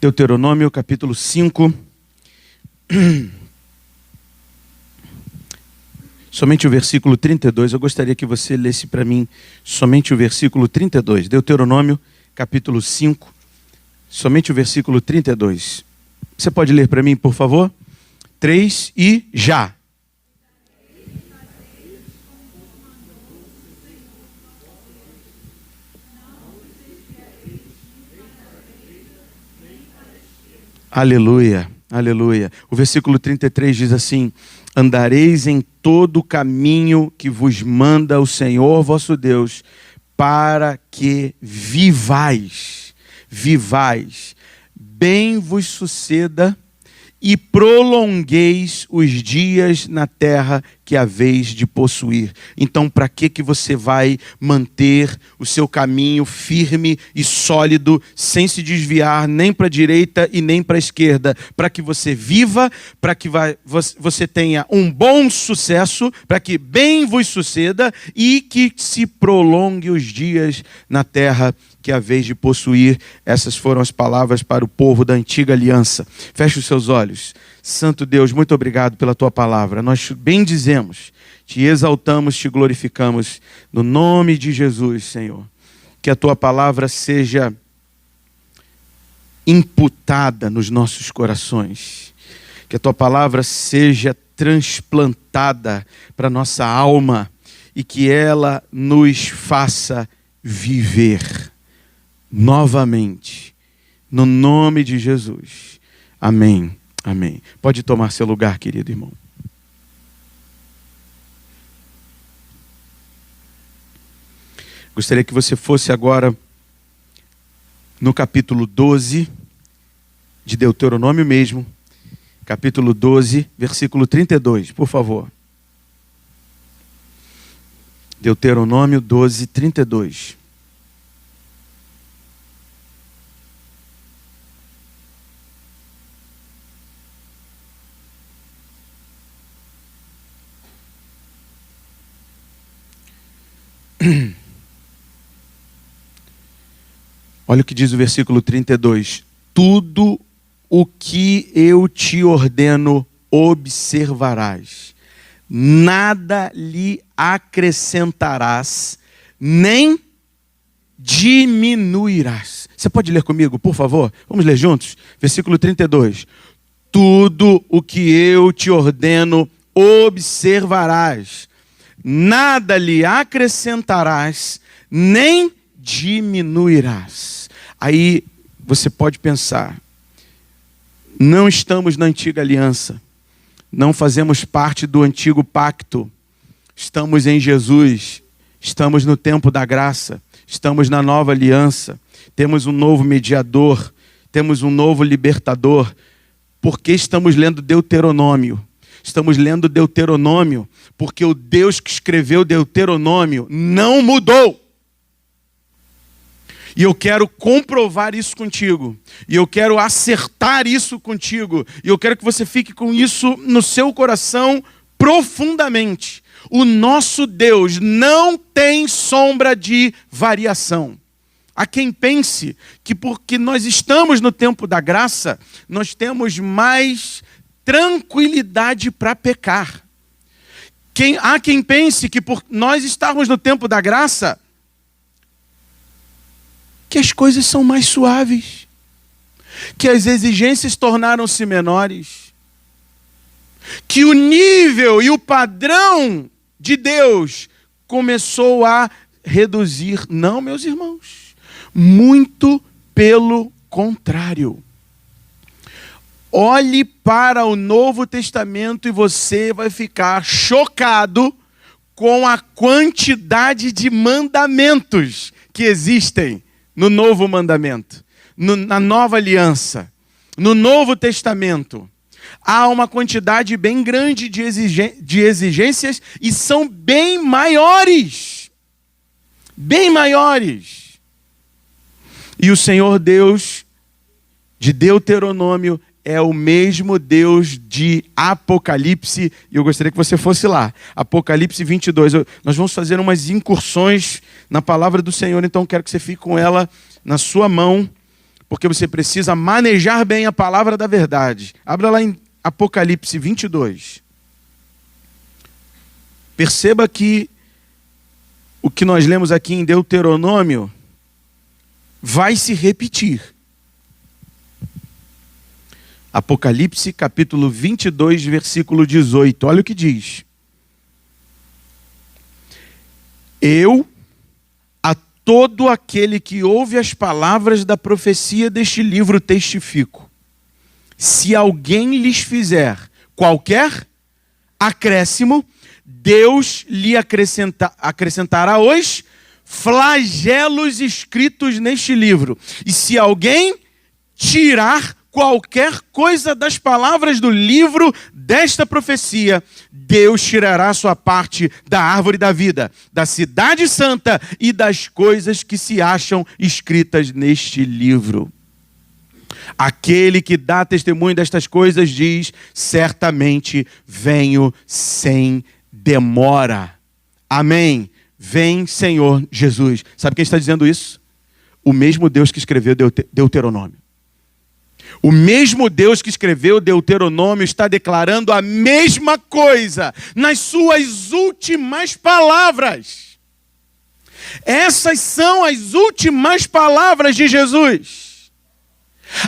Deuteronômio, capítulo 5. Somente o versículo 32. Eu gostaria que você lesse para mim somente o versículo 32. Deuteronômio, capítulo 5. Somente o versículo 32. Você pode ler para mim, por favor? 3 e já. Aleluia, aleluia. O versículo 33 diz assim: andareis em todo o caminho que vos manda o Senhor vosso Deus, para que vivais, bem vos suceda e prolongueis os dias na terra que haveis de possuir. Então, para que você vai manter o seu caminho firme e sólido, sem se desviar nem para a direita e nem para a esquerda? Para que você viva, para que você tenha um bom sucesso, para que bem vos suceda e que se prolongue os dias na terra que haveis de possuir. Essas foram as palavras para o povo da antiga aliança. Feche os seus olhos. Santo Deus, muito obrigado pela tua palavra. Nós bendizemos, te exaltamos, te glorificamos no nome de Jesus, Senhor. Que a tua palavra seja imputada nos nossos corações. Que a tua palavra seja transplantada para nossa alma e que ela nos faça viver novamente, no nome de Jesus. Amém, amém. Pode tomar seu lugar, querido irmão. Gostaria que você fosse agora no capítulo 12 de Deuteronômio mesmo, capítulo 12, versículo 32, por favor. Deuteronômio 12, 32. Olha o que diz o versículo 32. Tudo o que eu te ordeno observarás, nada lhe acrescentarás, nem diminuirás. Você pode ler comigo, por favor? Vamos ler juntos? Versículo 32. Tudo o que eu te ordeno observarás, nada lhe acrescentarás, nem diminuirás. Aí você pode pensar, não estamos na antiga aliança, não fazemos parte do antigo pacto, estamos em Jesus, estamos no tempo da graça, estamos na nova aliança, temos um novo mediador, temos um novo libertador. Por que estamos lendo Deuteronômio? Estamos lendo Deuteronômio porque o Deus que escreveu Deuteronômio não mudou. E eu quero comprovar isso contigo. E eu quero acertar isso contigo. E eu quero que você fique com isso no seu coração profundamente. O nosso Deus não tem sombra de variação. Há quem pense que porque nós estamos no tempo da graça, nós temos mais tranquilidade para pecar. Há quem pense que por nós estarmos no tempo da graça, que as coisas são mais suaves, que as exigências tornaram-se menores, que o nível e o padrão de Deus começou a reduzir. Não, meus irmãos, muito pelo contrário. Olhe para o Novo Testamento e você vai ficar chocado com a quantidade de mandamentos que existem no Novo Mandamento, na Nova Aliança, no Novo Testamento. Há uma quantidade bem grande de exigências e são bem maiores. Bem maiores. E o Senhor Deus de Deuteronômio é o mesmo Deus de Apocalipse, e eu gostaria que você fosse lá. Apocalipse 22. Nós vamos fazer umas incursões na palavra do Senhor, então quero que você fique com ela na sua mão, porque você precisa manejar bem a palavra da verdade. Abra lá em Apocalipse 22. Perceba que o que nós lemos aqui em Deuteronômio vai se repetir. Apocalipse capítulo 22, versículo 18. Olha o que diz. Eu, a todo aquele que ouve as palavras da profecia deste livro, testifico. Se alguém lhes fizer qualquer acréscimo, Deus lhe acrescentará os flagelos escritos neste livro. E se alguém tirar qualquer coisa das palavras do livro desta profecia, Deus tirará sua parte da árvore da vida, da cidade santa e das coisas que se acham escritas neste livro. Aquele que dá testemunho destas coisas diz: certamente venho sem demora. Amém. Vem, Senhor Jesus. Sabe quem está dizendo isso? O mesmo Deus que escreveu Deuteronômio. O mesmo Deus que escreveu Deuteronômio está declarando a mesma coisa nas suas últimas palavras. Essas são as últimas palavras de Jesus.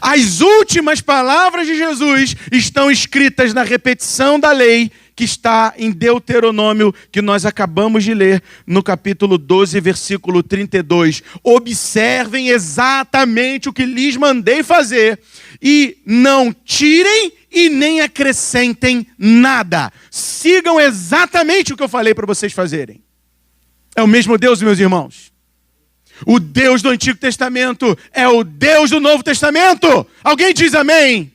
As últimas palavras de Jesus estão escritas na repetição da lei que está em Deuteronômio, que nós acabamos de ler no capítulo 12, versículo 32. Observem exatamente o que lhes mandei fazer e não tirem e nem acrescentem nada. Sigam exatamente o que eu falei para vocês fazerem. É o mesmo Deus, meus irmãos. O Deus do Antigo Testamento é o Deus do Novo Testamento. Alguém diz amém?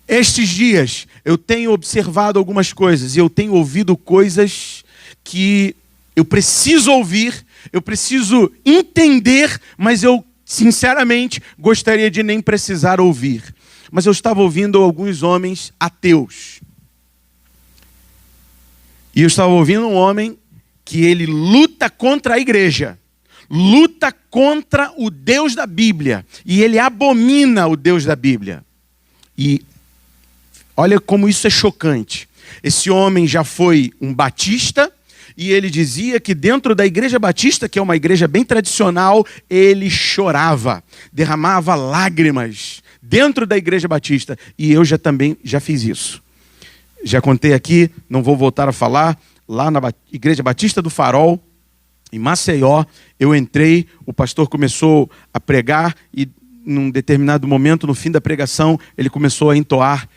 Estes dias eu tenho observado algumas coisas e eu tenho ouvido coisas que eu preciso ouvir, eu preciso entender, mas eu sinceramente gostaria de nem precisar ouvir. Mas eu estava ouvindo alguns homens ateus. E eu estava ouvindo um homem que ele luta contra a igreja, luta contra o Deus da Bíblia, e ele abomina o Deus da Bíblia. E olha como isso é chocante. Esse homem já foi um batista, e ele dizia que dentro da igreja batista, que é uma igreja bem tradicional, ele chorava, derramava lágrimas dentro da igreja batista. E eu também fiz isso. Já contei aqui, não vou voltar a falar, lá na igreja batista do Farol, em Maceió, eu entrei, o pastor começou a pregar e num determinado momento, no fim da pregação, ele começou a entoar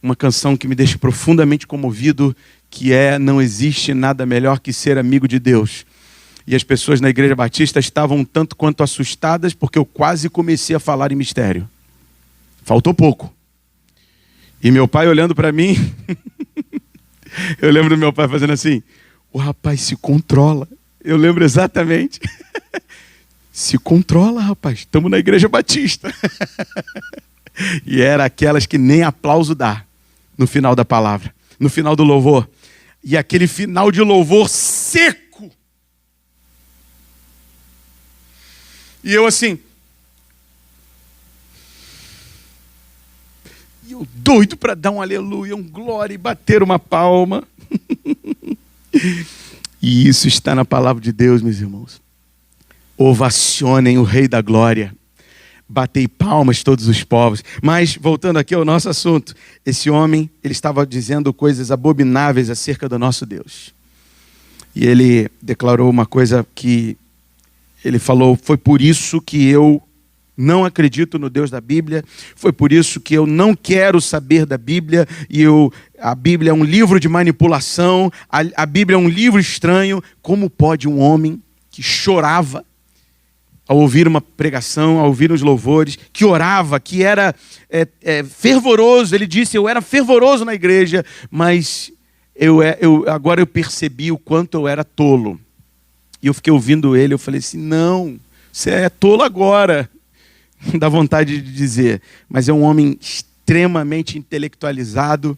uma canção que me deixa profundamente comovido, que é: não existe nada melhor que ser amigo de Deus. E as pessoas na igreja batista estavam um tanto quanto assustadas, porque eu quase comecei a falar em mistério. Faltou pouco. E meu pai olhando para mim, eu lembro do meu pai fazendo assim: o rapaz se controla. Eu lembro exatamente. Se controla, rapaz, estamos na igreja batista. E era aquelas que nem aplauso dá no final da palavra, no final do louvor. E aquele final de louvor seco. E eu assim, e eu doido para dar um aleluia, um glória e bater uma palma. E isso está na palavra de Deus, meus irmãos. Ovacionem o Rei da Glória. Batei palmas todos os povos. Mas, voltando aqui ao nosso assunto, esse homem, ele estava dizendo coisas abomináveis acerca do nosso Deus. E ele declarou uma coisa que ele falou: foi por isso que eu não acredito no Deus da Bíblia, foi por isso que eu não quero saber da Bíblia, e a Bíblia é um livro de manipulação, a Bíblia é um livro estranho. Como pode um homem que chorava ao ouvir uma pregação, ao ouvir os louvores, que orava, que era fervoroso, ele disse: eu era fervoroso na igreja, mas agora eu percebi o quanto eu era tolo. E eu fiquei ouvindo ele, eu falei assim: não, você é tolo agora. Dá vontade de dizer, mas é um homem extremamente intelectualizado,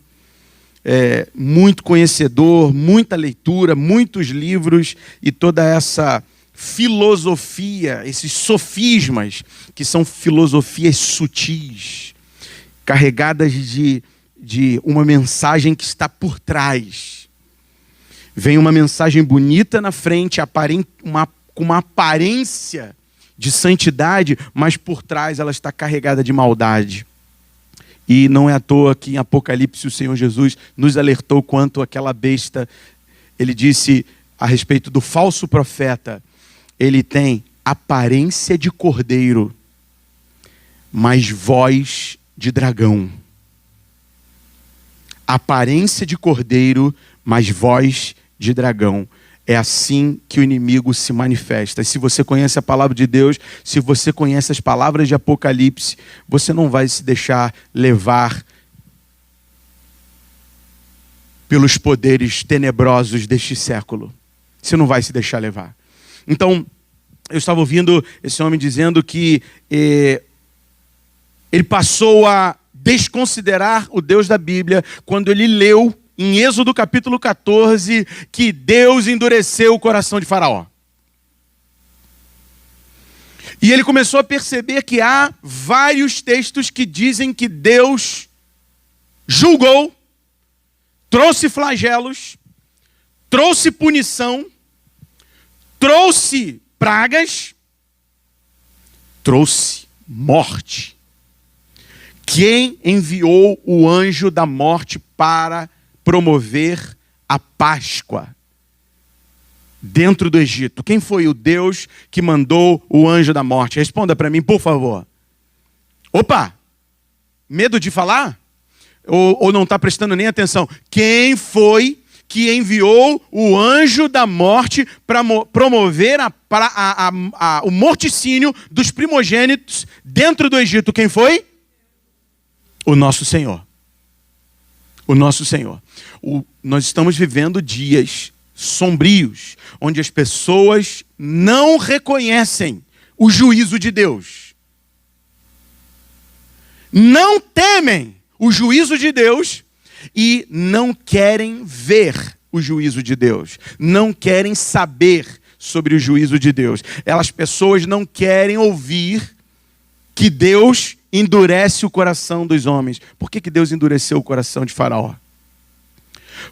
muito conhecedor, muita leitura, muitos livros, e toda essa filosofia, esses sofismas, que são filosofias sutis, carregadas de uma mensagem que está por trás. Vem uma mensagem bonita na frente, com uma aparência de santidade, mas por trás ela está carregada de maldade. E não é à toa que em Apocalipse o Senhor Jesus nos alertou quanto àquela besta. Ele disse a respeito do falso profeta: ele tem aparência de cordeiro, mas voz de dragão. Aparência de cordeiro, mas voz de dragão. É assim que o inimigo se manifesta. E se você conhece a palavra de Deus, se você conhece as palavras de Apocalipse, você não vai se deixar levar pelos poderes tenebrosos deste século. Você não vai se deixar levar. Então, eu estava ouvindo esse homem dizendo que ele passou a desconsiderar o Deus da Bíblia quando ele leu em Êxodo capítulo 14 que Deus endureceu o coração de Faraó. E ele começou a perceber que há vários textos que dizem que Deus julgou, trouxe flagelos, trouxe punição, trouxe pragas, trouxe morte. Quem enviou o anjo da morte para promover a Páscoa dentro do Egito? Quem foi o Deus que mandou o anjo da morte? Responda para mim, por favor. Opa! Medo de falar? Ou não está prestando nem atenção? Quem foi que enviou o anjo da morte para promover o morticínio dos primogênitos dentro do Egito? Quem foi? O nosso Senhor. O nosso Senhor. Nós estamos vivendo dias sombrios, onde as pessoas não reconhecem o juízo de Deus. Não temem o juízo de Deus e não querem ver o juízo de Deus. Não querem saber sobre o juízo de Deus. As pessoas não querem ouvir que Deus endurece o coração dos homens. Por que Deus endureceu o coração de Faraó?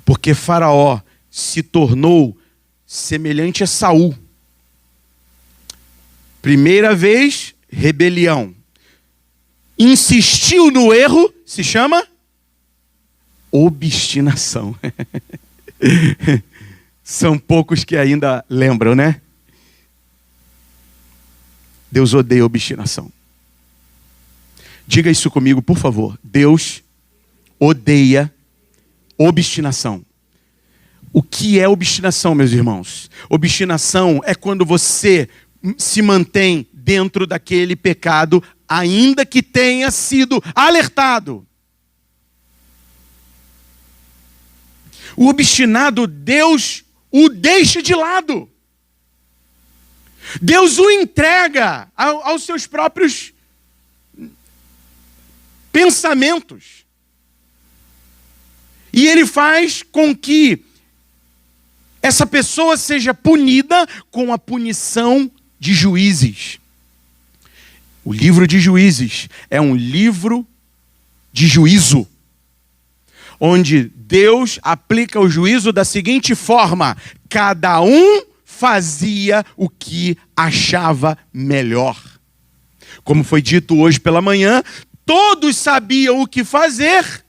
Porque Faraó se tornou semelhante a Saul. Primeira vez, rebelião. Insistiu no erro, se chama obstinação. São poucos que ainda lembram, né? Deus odeia obstinação. Diga isso comigo, por favor. Deus odeia obstinação. O que é obstinação, meus irmãos? Obstinação é quando você se mantém dentro daquele pecado, ainda que tenha sido alertado. O obstinado, Deus o deixa de lado. Deus o entrega aos seus próprios pensamentos. E ele faz com que essa pessoa seja punida com a punição de Juízes. O livro de Juízes é um livro de juízo, onde Deus aplica o juízo da seguinte forma: cada um fazia o que achava melhor. Como foi dito hoje pela manhã, todos sabiam o que fazer,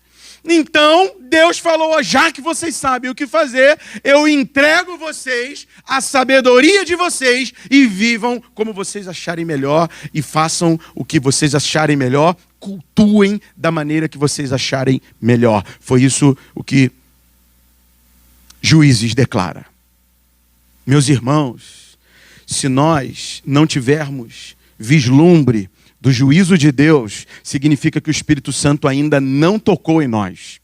então Deus falou: já que vocês sabem o que fazer, eu entrego vocês a sabedoria de vocês e vivam como vocês acharem melhor e façam o que vocês acharem melhor, cultuem da maneira que vocês acharem melhor. Foi isso o que Juízes declara. Meus irmãos, se nós não tivermos vislumbre do juízo de Deus, significa que o Espírito Santo ainda não tocou em nós.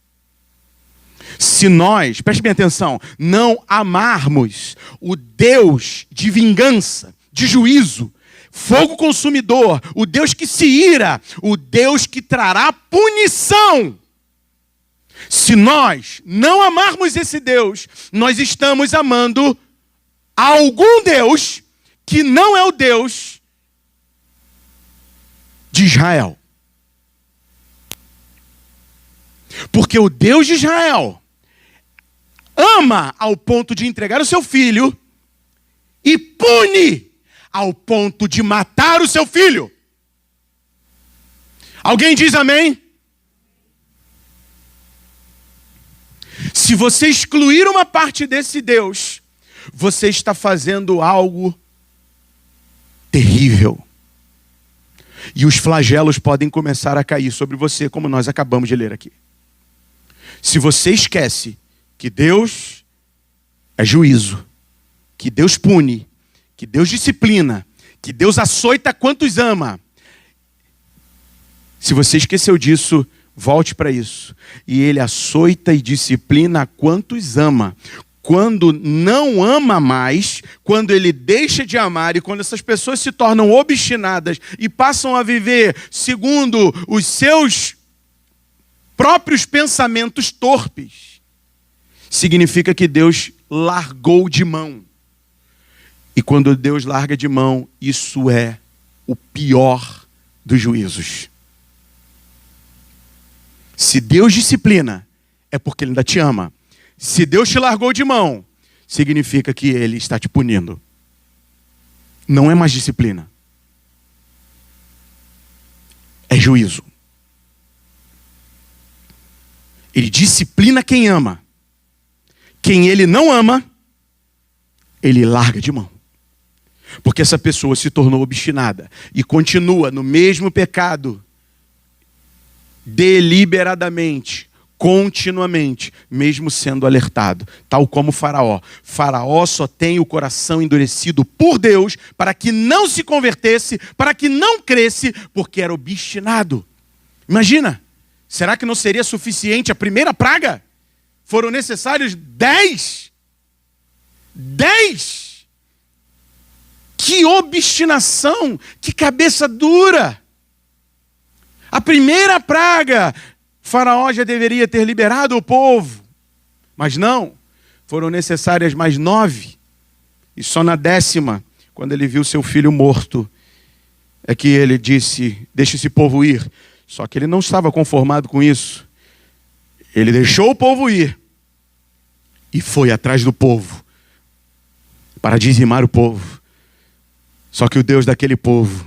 Se nós, preste bem atenção, não amarmos o Deus de vingança, de juízo, fogo consumidor, o Deus que se ira, o Deus que trará punição. Se nós não amarmos esse Deus, nós estamos amando algum Deus que não é o Deus de Israel. Porque o Deus de Israel ama ao ponto de entregar o seu filho e pune ao ponto de matar o seu filho. Alguém diz amém? Se você excluir uma parte desse Deus, você está fazendo algo terrível. E os flagelos podem começar a cair sobre você, como nós acabamos de ler aqui. Se você esquece que Deus é juízo, que Deus pune, que Deus disciplina, que Deus açoita quantos ama. Se você esqueceu disso, volte para isso. E Ele açoita e disciplina quantos ama. Quando não ama mais, quando Ele deixa de amar e quando essas pessoas se tornam obstinadas e passam a viver segundo os seus próprios pensamentos torpes, significa que Deus largou de mão. E quando Deus larga de mão, isso é o pior dos juízos. Se Deus disciplina, é porque Ele ainda te ama. Se Deus te largou de mão, significa que Ele está te punindo. Não é mais disciplina. É juízo. Ele disciplina quem ama. Quem Ele não ama, Ele larga de mão. Porque essa pessoa se tornou obstinada e continua no mesmo pecado, deliberadamente, continuamente, mesmo sendo alertado, tal como Faraó. Faraó só tem o coração endurecido por Deus para que não se convertesse, para que não cresce, porque era obstinado. Imagina, será que não seria suficiente a primeira praga? Foram necessários 10. 10! Que obstinação, que cabeça dura. A primeira praga, Faraó já deveria ter liberado o povo. Mas não, foram necessárias mais 9. E só na 10ª, quando ele viu seu filho morto, é que ele disse, deixa esse povo ir. Só que ele não estava conformado com isso. Ele deixou o povo ir e foi atrás do povo para dizimar o povo. Só que o Deus daquele povo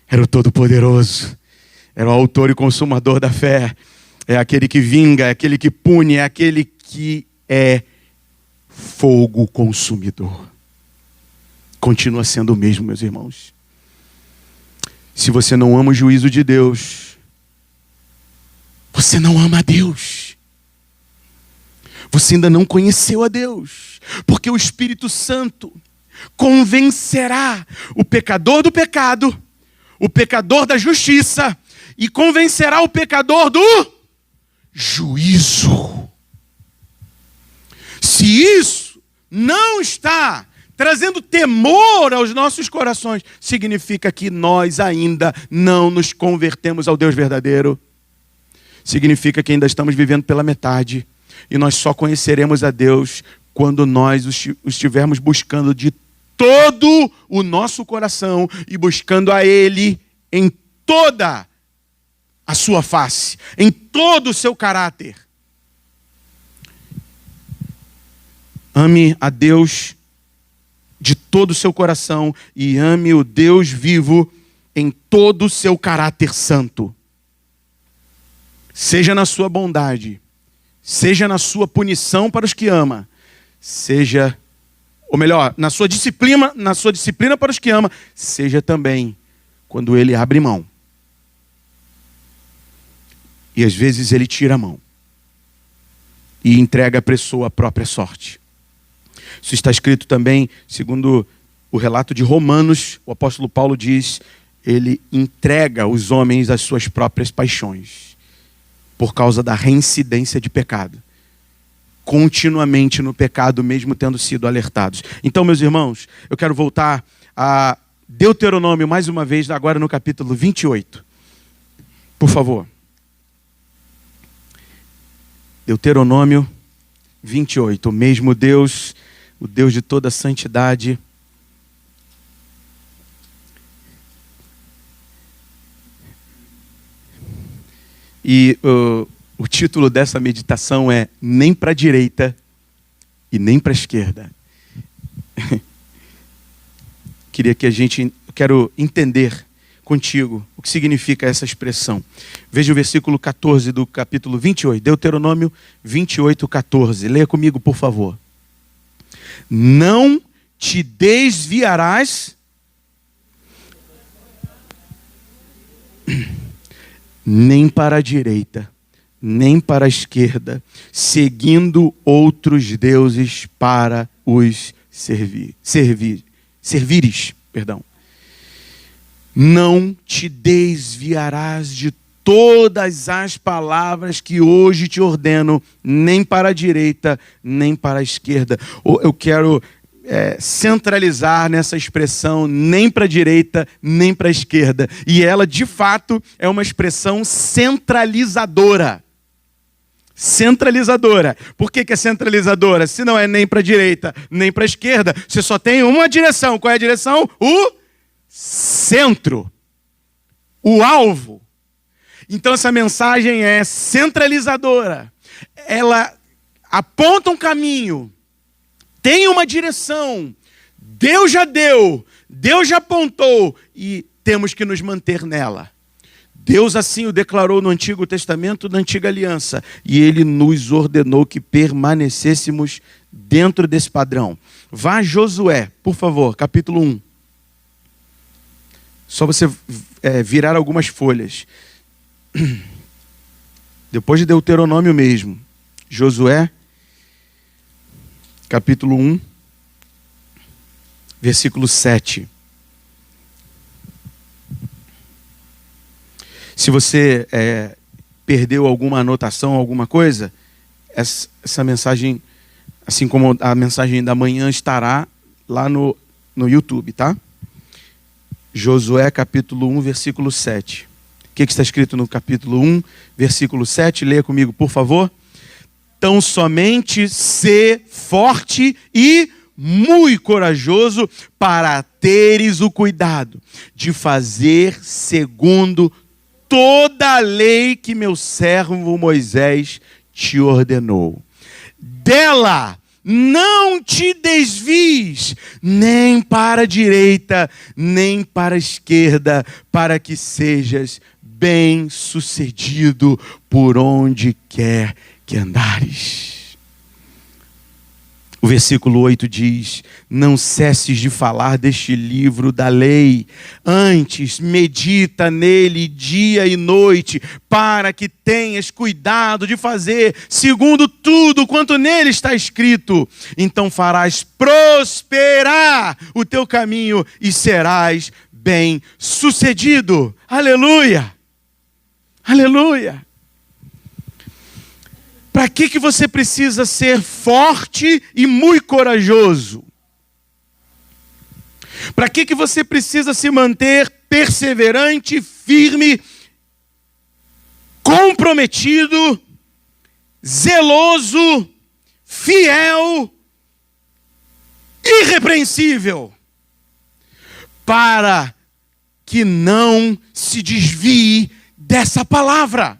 era o Todo-Poderoso, era o autor e consumador da fé, é aquele que vinga, é aquele que pune, é aquele que é fogo consumidor. Continua sendo o mesmo, meus irmãos. Se você não ama o juízo de Deus, você não ama a Deus. Você ainda não conheceu a Deus, porque o Espírito Santo convencerá o pecador do pecado, o pecador da justiça, e convencerá o pecador do juízo. Se isso não está trazendo temor aos nossos corações, significa que nós ainda não nos convertemos ao Deus verdadeiro. Significa que ainda estamos vivendo pela metade. E nós só conheceremos a Deus quando nós o estivermos buscando de todo o nosso coração e buscando a Ele em toda a sua face, em todo o seu caráter. Ame a Deus de todo o seu coração e ame o Deus vivo em todo o seu caráter santo. Seja na sua bondade, seja na sua punição para os que ama, seja, ou melhor, na sua disciplina para os que ama, seja também quando Ele abre mão. E às vezes Ele tira a mão e entrega a pessoa à própria sorte. Isso está escrito também, segundo o relato de Romanos, o apóstolo Paulo diz, ele entrega os homens às suas próprias paixões, por causa da reincidência de pecado. Continuamente no pecado, mesmo tendo sido alertados. Então, meus irmãos, eu quero voltar a Deuteronômio mais uma vez, agora no capítulo 28. Por favor. Deuteronômio 28. O mesmo Deus, o Deus de toda santidade, E o título dessa meditação é Nem para a direita e nem para a esquerda. Quero entender contigo o que significa essa expressão. Veja o versículo 14 do capítulo 28, Deuteronômio 28, 14. Leia comigo, por favor. Não te desviarás nem para a direita, nem para a esquerda, seguindo outros deuses para os servires. Não te desviarás de todas as palavras que hoje te ordeno, nem para a direita, nem para a esquerda. Eu quero centralizar nessa expressão, nem para a direita, nem para a esquerda. E ela, de fato, é uma expressão centralizadora. Centralizadora. Por que é centralizadora? Se não é nem para a direita, nem para a esquerda, você só tem uma direção. Qual é a direção? O centro. O alvo. Então essa mensagem é centralizadora. Ela aponta um caminho. Tem uma direção. Deus já deu. Deus já apontou. E temos que nos manter nela. Deus assim o declarou no Antigo Testamento, na Antiga Aliança. E Ele nos ordenou que permanecêssemos dentro desse padrão. Vá a Josué, por favor, capítulo 1. Só você virar algumas folhas. Depois de Deuteronômio mesmo. Josué, capítulo 1, versículo 7. Se você perdeu alguma anotação, alguma coisa, essa mensagem, assim como a mensagem da manhã, estará lá no YouTube, tá? Josué, capítulo 1, versículo 7. O que está escrito no capítulo 1, versículo 7? Leia comigo, por favor. Tão somente ser forte e muito corajoso para teres o cuidado de fazer segundo toda a lei que meu servo Moisés te ordenou. Dela não te desvies, nem para a direita, nem para a esquerda, para que sejas bem-sucedido por onde quer que andares. O versículo 8 diz: não cesses de falar deste livro da lei, antes medita nele dia e noite, para que tenhas cuidado de fazer segundo tudo quanto nele está escrito. Então farás prosperar o teu caminho e serás bem-sucedido. Aleluia! Aleluia! Para que você precisa ser forte e muito corajoso? Para que você precisa se manter perseverante, firme, comprometido, zeloso, fiel, irrepreensível? Para que não se desvie dessa palavra.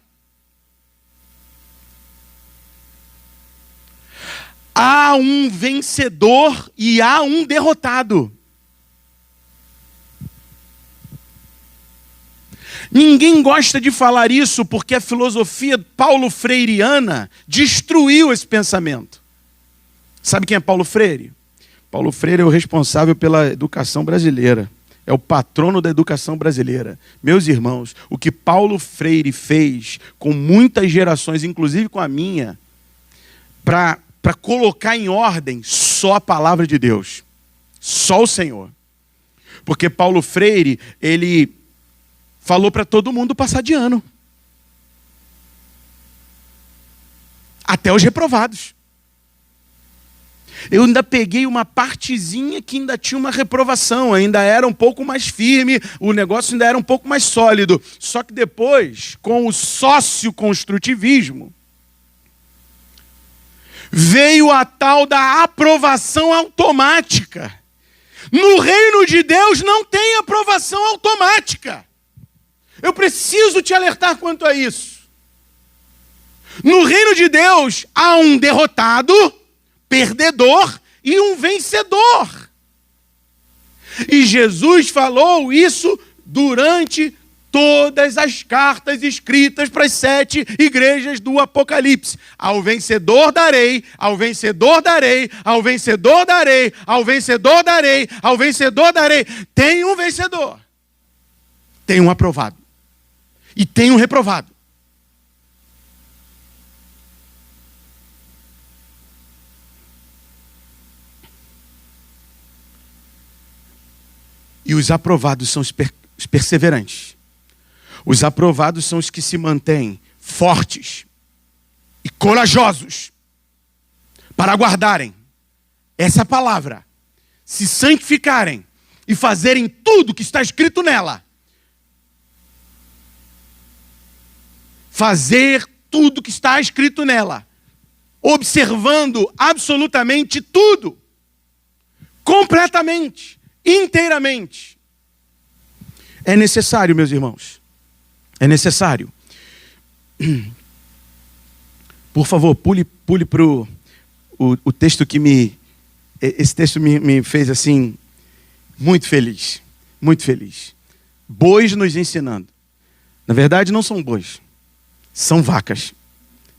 Há um vencedor e há um derrotado. Ninguém gosta de falar isso porque a filosofia Paulo Freireana destruiu esse pensamento. Sabe quem é Paulo Freire? Paulo Freire é o responsável pela educação brasileira. É o patrono da educação brasileira. Meus irmãos, o que Paulo Freire fez com muitas gerações, inclusive com a minha, para colocar em ordem só a palavra de Deus. Só o Senhor. Porque Paulo Freire, ele falou para todo mundo passar de ano. Até os reprovados. Eu ainda peguei uma partezinha que ainda tinha uma reprovação, ainda era um pouco mais firme, o negócio ainda era um pouco mais sólido. Só que depois, com o socioconstrutivismo, veio a tal da aprovação automática. No reino de Deus não tem aprovação automática. Eu preciso te alertar quanto a isso. No reino de Deus há um derrotado, perdedor e um vencedor. E Jesus falou isso durante todas as cartas escritas para as 7 igrejas do Apocalipse. Ao vencedor darei, ao vencedor darei, ao vencedor darei, ao vencedor darei, ao vencedor darei. Tem um vencedor, tem um aprovado e tem um reprovado. E os aprovados são os perseverantes. Os aprovados são os que se mantêm fortes e corajosos para guardarem essa palavra, se santificarem e fazerem tudo que está escrito nela. Fazer tudo que está escrito nela, observando absolutamente tudo, completamente, inteiramente. É necessário, meus irmãos. É necessário. Por favor, pule para o texto que me... Esse texto me fez assim, muito feliz. Muito feliz. Bois nos ensinando. Na verdade, não são bois. São vacas.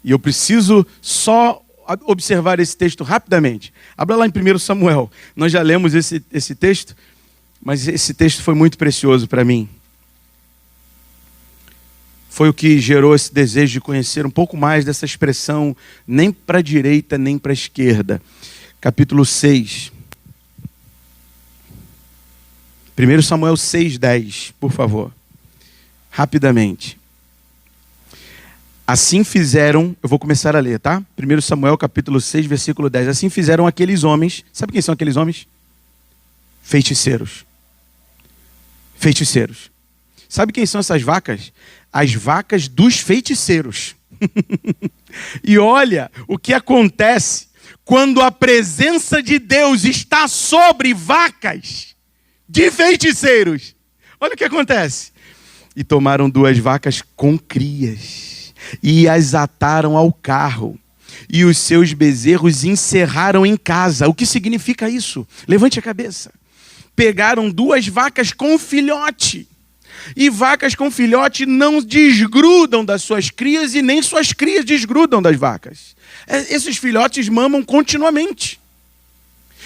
E eu preciso só observar esse texto rapidamente. Abra lá em 1 Samuel. Nós já lemos esse texto, mas esse texto foi muito precioso para mim. Foi o que gerou esse desejo de conhecer um pouco mais dessa expressão, nem para a direita, nem para a esquerda. Capítulo 6. 1 Samuel 6:10, por favor. Rapidamente. Assim fizeram, eu vou começar a ler, tá? 1 Samuel capítulo 6, versículo 10. Assim fizeram aqueles homens, sabe quem são aqueles homens? Feiticeiros. Feiticeiros. Sabe quem são essas vacas? As vacas dos feiticeiros. E olha o que acontece quando a presença de Deus está sobre vacas de feiticeiros. Olha o que acontece. E tomaram 2 vacas com crias e as ataram ao carro. E os seus bezerros encerraram em casa. O que significa isso? Levante a cabeça. Pegaram 2 vacas com filhote. E vacas com filhote não desgrudam das suas crias e nem suas crias desgrudam das vacas. Esses filhotes mamam continuamente.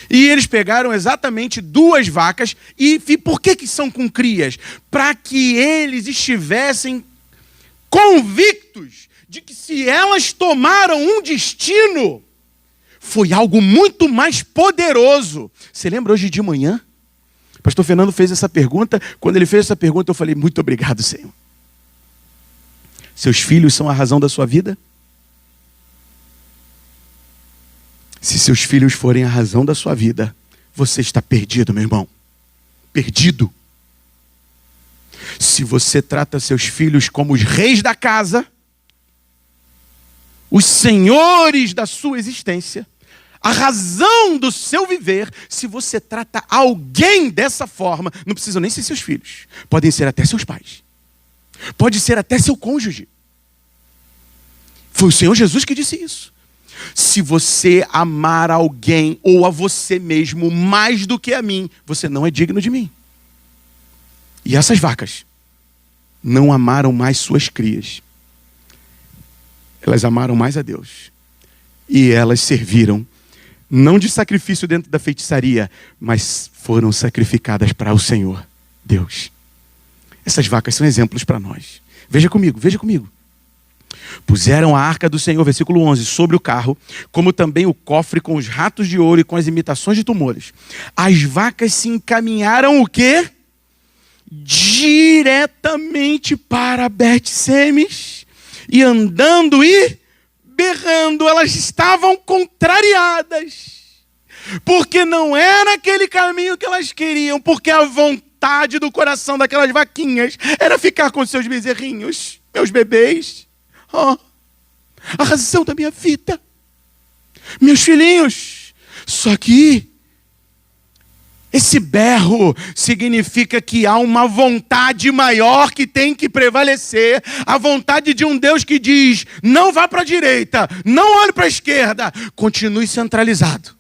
E eles pegaram exatamente 2 vacas e por que são com crias? Para que eles estivessem convictos de que se elas tomaram um destino, foi algo muito mais poderoso. Você lembra hoje de manhã? Pastor Fernando fez essa pergunta. Quando ele fez essa pergunta, eu falei, muito obrigado, Senhor. Seus filhos são a razão da sua vida? Se seus filhos forem a razão da sua vida, você está perdido, meu irmão. Perdido. Se você trata seus filhos como os reis da casa, os senhores da sua existência, a razão do seu viver, se você trata alguém dessa forma, não precisam nem ser seus filhos, podem ser até seus pais, pode ser até seu cônjuge. Foi o Senhor Jesus que disse isso. Se você amar alguém ou a você mesmo mais do que a mim, você não é digno de mim. E essas vacas não amaram mais suas crias. Elas amaram mais a Deus. E elas serviram não de sacrifício dentro da feitiçaria, mas foram sacrificadas para o Senhor, Deus. Essas vacas são exemplos para nós. Veja comigo, veja comigo. Puseram a arca do Senhor, versículo 11, sobre o carro, como também o cofre com os ratos de ouro e com as imitações de tumores. As vacas se encaminharam o quê? Diretamente para Bet-Semes. E andando e berrando, elas estavam contrariadas, porque não era aquele caminho que elas queriam, porque a vontade do coração daquelas vaquinhas era ficar com seus bezerrinhos, meus bebês, a razão da minha vida, meus filhinhos. Só que Esse berro significa que há uma vontade maior que tem que prevalecer. A vontade de um Deus que diz: não vá para a direita, não olhe para a esquerda. Continue centralizado.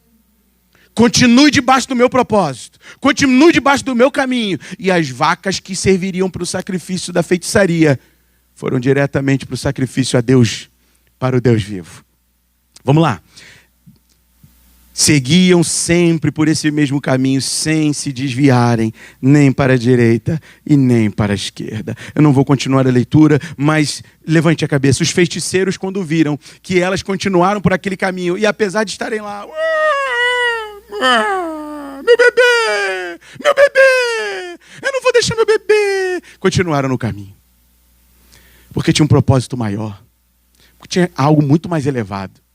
Continue debaixo do meu propósito. Continue debaixo do meu caminho. E as vacas que serviriam para o sacrifício da feitiçaria foram diretamente para o sacrifício a Deus, para o Deus vivo. Vamos lá. Seguiam sempre por esse mesmo caminho, sem se desviarem, nem para a direita e nem para a esquerda. Eu não vou continuar a leitura, mas levante a cabeça. Os feiticeiros, quando viram que elas continuaram por aquele caminho, e apesar de estarem lá, meu bebê, eu não vou deixar meu bebê, continuaram no caminho. Porque tinha um propósito maior, porque tinha algo muito mais elevado.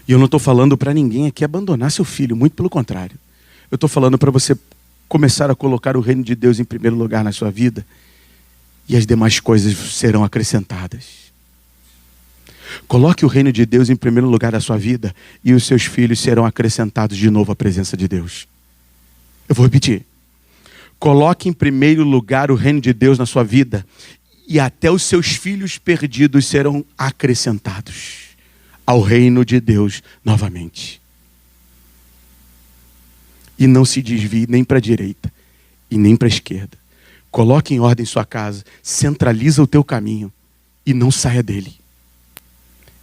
E eu não estou falando para ninguém aqui abandonar seu filho, muito pelo contrário. Eu estou falando para você começar a colocar o reino de Deus em primeiro lugar na sua vida, e as demais coisas serão acrescentadas. Coloque o reino de Deus em primeiro lugar na sua vida, e os seus filhos serão acrescentados de novo à presença de Deus. Eu vou repetir. Coloque em primeiro lugar o reino de Deus na sua vida, e até os seus filhos perdidos serão acrescentados ao reino de Deus novamente. E não se desvie nem para a direita e nem para a esquerda. Coloque em ordem sua casa, centraliza o teu caminho e não saia dele.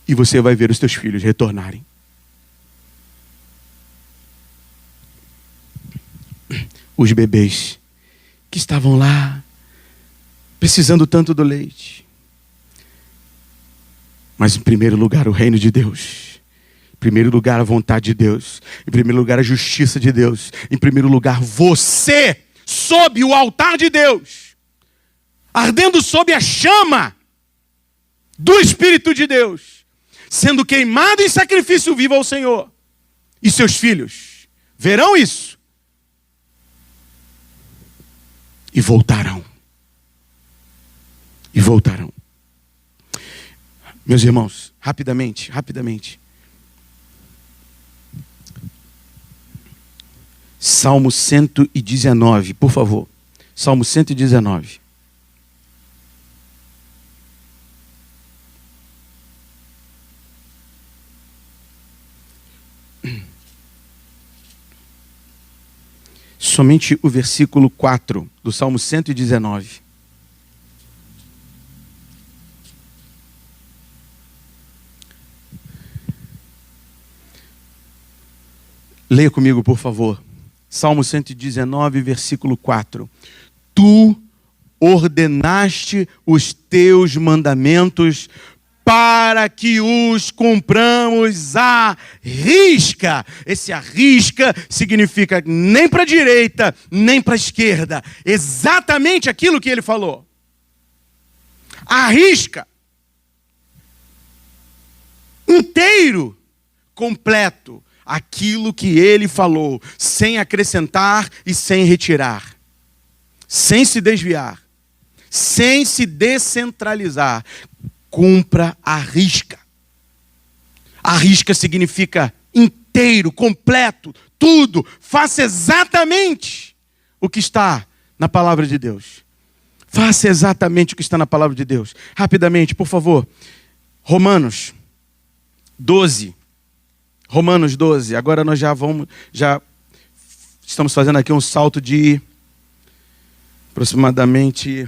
E você vai ver os teus filhos retornarem. Os bebês que estavam lá, precisando tanto do leite. Mas em primeiro lugar o reino de Deus. Em primeiro lugar a vontade de Deus. Em primeiro lugar a justiça de Deus. Em primeiro lugar você, sob o altar de Deus, ardendo sob a chama do Espírito de Deus, sendo queimado em sacrifício vivo ao Senhor. E seus filhos verão isso e voltarão. E voltarão. Meus irmãos, rapidamente. Salmo 119, por favor. Salmo 119. Somente o versículo 4 do Salmo 119. Leia comigo, por favor. Salmo 119, versículo 4. Tu ordenaste os teus mandamentos para que os cumpramos à risca. Esse à risca significa nem para a direita, nem para a esquerda. Exatamente aquilo que ele falou. À risca. Inteiro, completo. Aquilo que ele falou, sem acrescentar e sem retirar, sem se desviar, sem se descentralizar, cumpra a risca. A risca significa inteiro, completo, tudo. Faça exatamente o que está na palavra de Deus. Faça exatamente o que está na palavra de Deus. Rapidamente, por favor. Romanos 12. Romanos 12, agora nós já estamos fazendo aqui um salto de aproximadamente...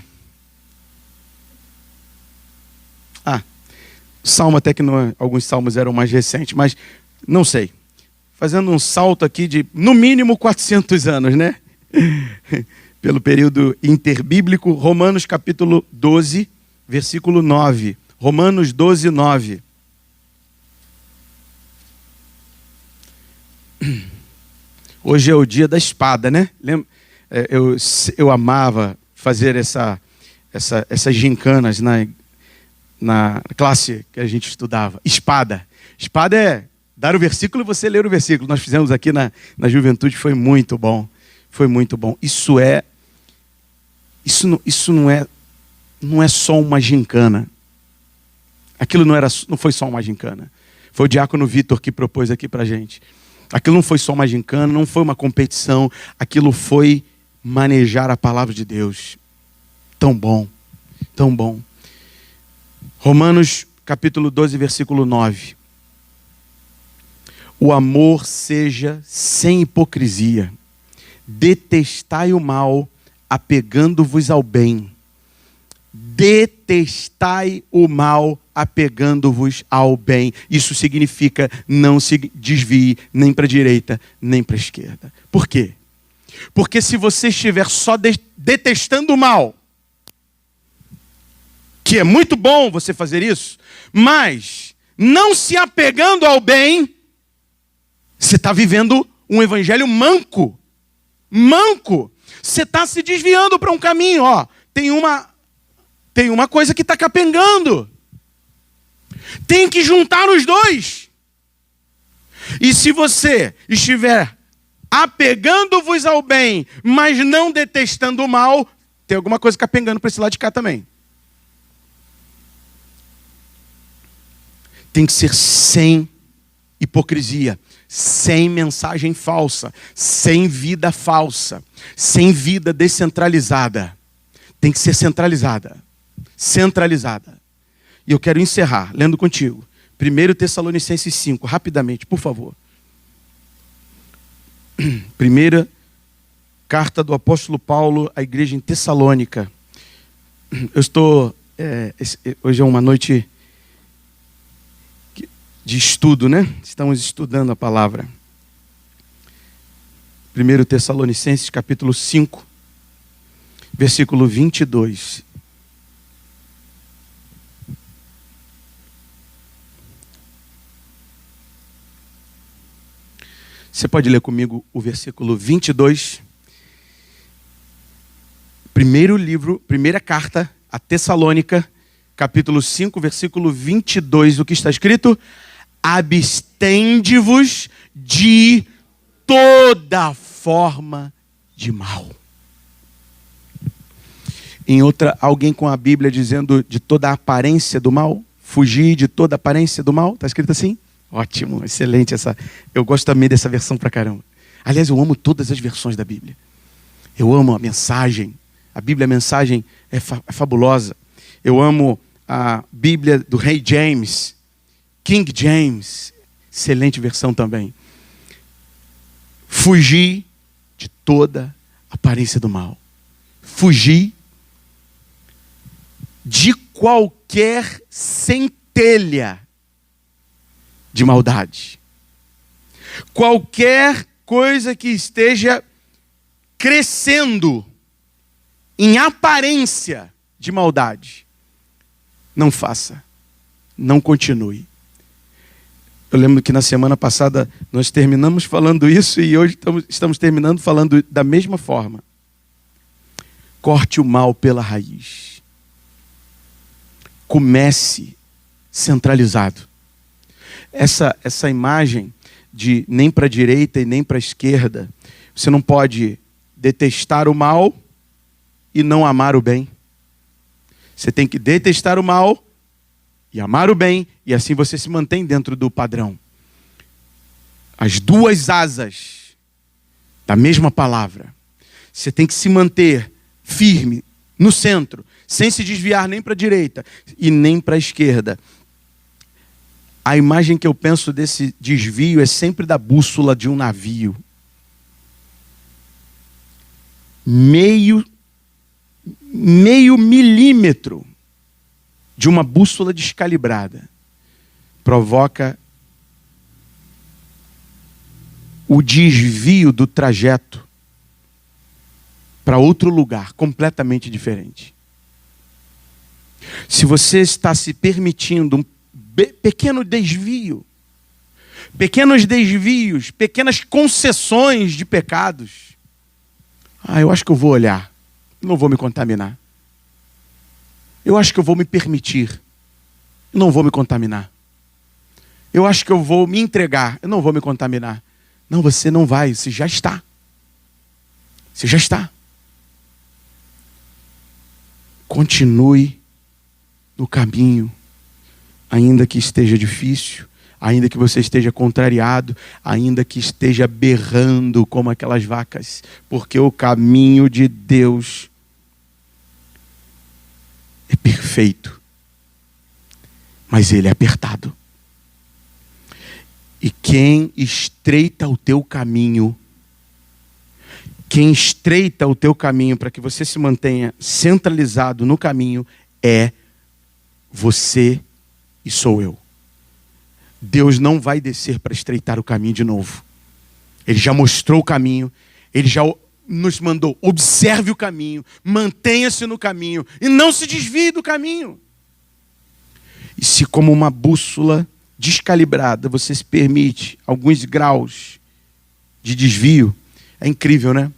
Salmo até que não, alguns salmos eram mais recentes, mas não sei. Fazendo um salto aqui de, no mínimo, 400 anos, né? Pelo período interbíblico, Romanos capítulo 12, versículo 9. Romanos 12, 9. Hoje é o dia da espada, né? Eu amava fazer essas gincanas na classe que a gente estudava. Espada. Espada é dar o versículo e você ler o versículo. Nós fizemos aqui na juventude, foi muito bom. Foi muito bom. Isso não é só uma gincana. Aquilo não foi só uma gincana. Foi o diácono Vitor que propôs aqui pra gente. Aquilo não foi só uma gincana, não foi uma competição. Aquilo foi manejar a palavra de Deus. Tão bom, tão bom. Romanos capítulo 12, versículo 9. O amor seja sem hipocrisia. Detestai o mal, apegando-vos ao bem. Detestai o mal, apegando-vos ao bem. Isso significa não se desvie nem para a direita, nem para a esquerda. Por quê? Porque se você estiver só detestando o mal, que é muito bom você fazer isso, mas não se apegando ao bem, você está vivendo um evangelho manco. Manco. Você está se desviando para um caminho. Ó, tem uma coisa que está capengando. Tem que juntar os dois. E se você estiver apegando-vos ao bem, mas não detestando o mal, tem alguma coisa capengando para esse lado de cá também. Tem que ser sem hipocrisia, sem mensagem falsa, sem vida falsa, sem vida descentralizada. Tem que ser centralizada. Centralizada. E eu quero encerrar lendo contigo 1 Tessalonicenses 5, rapidamente, por favor. Primeira carta do apóstolo Paulo à igreja em Tessalônica. Hoje é uma noite de estudo, né? Estamos estudando a palavra. 1 Tessalonicenses capítulo 5, versículo 22. Você pode ler comigo o versículo 22. Primeira carta a Tessalônica, capítulo 5, versículo 22. O que está escrito? Abstende-vos de toda forma de mal. Em outra, alguém com a Bíblia dizendo de toda a aparência do mal? Fugir de toda a aparência do mal? Está escrito assim? Ótimo, excelente essa. Eu gosto também dessa versão pra caramba. Aliás, eu amo todas as versões da Bíblia. Eu amo a mensagem. A Bíblia, a mensagem é fabulosa. Eu amo a Bíblia do Rei James, King James, excelente versão também. Fugir de toda aparência do mal. Fugir de qualquer centelha de maldade. Qualquer coisa que esteja crescendo em aparência de maldade, não faça, não continue. Eu lembro que na semana passada nós terminamos falando isso e hoje estamos terminando falando da mesma forma. Corte o mal pela raiz. Comece centralizado. Essa imagem de nem para a direita e nem para a esquerda, você não pode detestar o mal e não amar o bem. Você tem que detestar o mal e amar o bem, e assim você se mantém dentro do padrão. As duas asas da mesma palavra. Você tem que se manter firme no centro, sem se desviar nem para a direita e nem para a esquerda. A imagem que eu penso desse desvio é sempre da bússola de um navio. Meio milímetro de uma bússola descalibrada provoca o desvio do trajeto para outro lugar completamente diferente. Se você está se permitindo um pequeno desvio, pequenos desvios, pequenas concessões de pecados, eu acho que eu vou olhar, não vou me contaminar. Eu acho que eu vou me permitir, não vou me contaminar. Eu acho que eu vou me entregar, eu não vou me contaminar. Não, você não vai, você já está. Você já está. Continue no caminho, ainda que esteja difícil, ainda que você esteja contrariado, ainda que esteja berrando como aquelas vacas, porque o caminho de Deus é perfeito, mas ele é apertado. E quem estreita o teu caminho, para que você se mantenha centralizado no caminho, é você e sou eu. Deus não vai descer para estreitar o caminho de novo. Ele já mostrou o caminho, ele já nos mandou, observe o caminho, mantenha-se no caminho e não se desvie do caminho. E se como uma bússola descalibrada você se permite alguns graus de desvio, é incrível, né?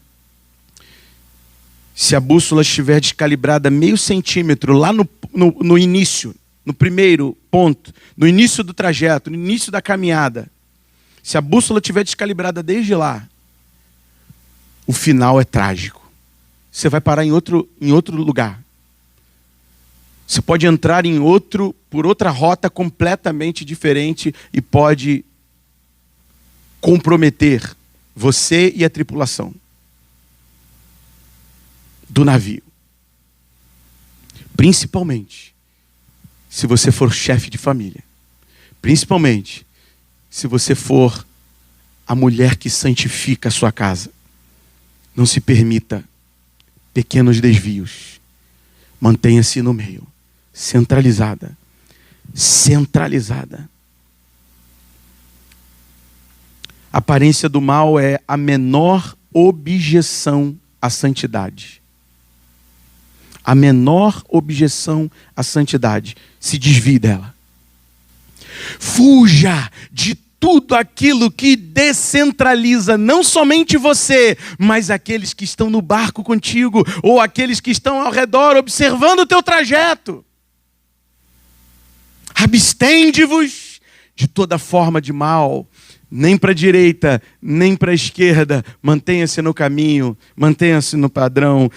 Se a bússola estiver descalibrada meio centímetro lá no início, no primeiro ponto, no início do trajeto, no início da caminhada, se a bússola estiver descalibrada desde lá, o final é trágico. Você vai parar em outro lugar. Você pode entrar por outra rota completamente diferente e pode comprometer você e a tripulação do navio. Principalmente se você for chefe de família. Principalmente se você for a mulher que santifica a sua casa. Não se permita pequenos desvios. Mantenha-se no meio. Centralizada. A aparência do mal é a menor objeção à santidade. A menor objeção à santidade. Se desvie dela. Fuja de tudo aquilo que descentraliza não somente você, mas aqueles que estão no barco contigo, ou aqueles que estão ao redor observando o teu trajeto. Abstende-vos de toda forma de mal, nem para a direita, nem para a esquerda. Mantenha-se no caminho, mantenha-se no padrão,